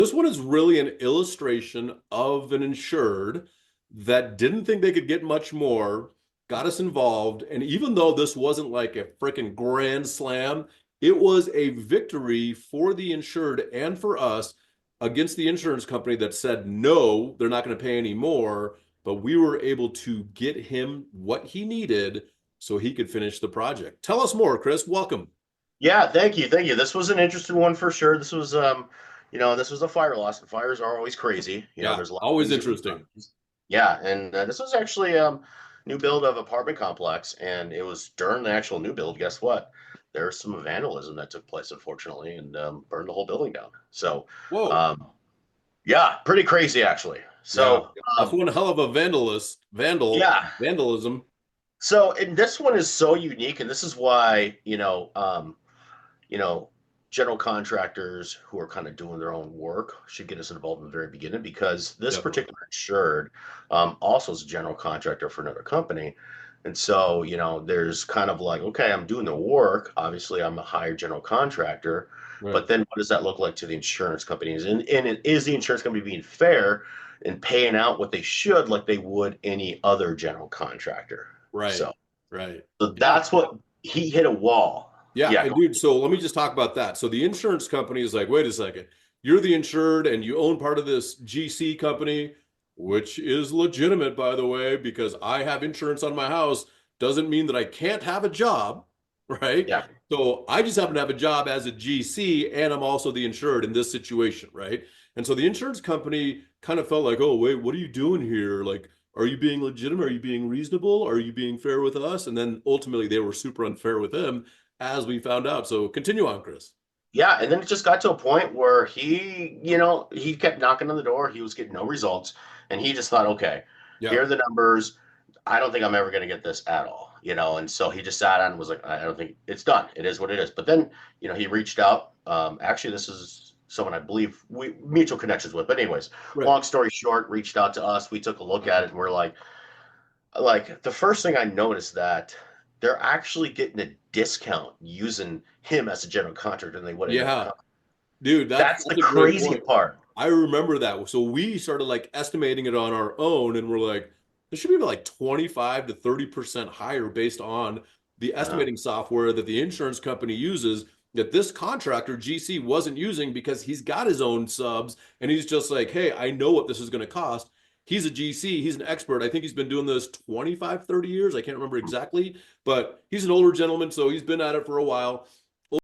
This one is really an illustration of an insured that didn't think they could get much more, got us involved. And even though this wasn't like a freaking grand slam, it was a victory for the insured and for us against the insurance company that said, no, they're not going to pay any more. But we were able to get him what he needed so he could finish the project. Tell us more, Chris. Welcome. Yeah, thank you, thank you. This was an interesting one for sure. This was, this was a fire loss, and fires are always crazy. Yeah, There's a lot of always things that can interesting. happen. Yeah, and this was actually new build of apartment complex, and it was during the actual new build. Guess what? There's some vandalism that took place, unfortunately, and burned the whole building down. So, Whoa. um, yeah, pretty crazy actually. Yeah, So, that's one hell of a yeah, vandalism. and this one is so unique, and this is why you know, general contractors who are kind of doing their own work should get us involved in the very beginning because this Definitely. particular insured also is a general contractor for another company. And so, there's kind of like, okay, I'm doing the work. Obviously, I'm a hired general contractor, Right. but then what does that look like to the insurance companies? And is the insurance company being fair and paying out what they should, like they would any other general contractor? Right. So, Right. so Yeah. that's what he hit a wall. Yeah. Yeah, And dude, so let me just talk about that. So the insurance company is like, wait a second, you're the insured and you own part of this GC company, which is legitimate, by the way, because I have insurance on my house, doesn't mean that I can't have a job, right? yeah. So I just happen to have a job as a GC and I'm also the insured in this situation, right? And so the insurance company kind of felt like, oh, wait, what are you doing here? Like, are you being legitimate? Are you being reasonable? Are you being fair with us? And then ultimately they were super unfair with him as we found out. So continue on, Chris. Yeah, and then it just got to a point where he kept knocking on the door. He was getting no results, and he just thought, okay, Yeah. here are the numbers. I don't think I'm ever going to get this at all. And so he just sat down and was like, I don't think it's done. It is what it is. But then, he reached out. Actually, this is someone I believe we mutual connections with. But anyways, Right. long story short, reached out to us. We took a look at it, and we're like the first thing I noticed that they're actually getting a discount using him as a general contractor than they would another Yeah. company. Dude, that's That's the that's a great crazy point. part. I remember that. So we started like estimating it on our own and we're like, this should be like 25 to 30% higher based on the Uh, estimating software that the insurance company uses that this contractor GC wasn't using because he's got his own subs and he's just like, hey, I know what this is going to cost. He's a GC, he's an expert. I think he's been doing this 25, 30 years. I can't remember exactly, but he's an older gentleman, so he's been at it for a while.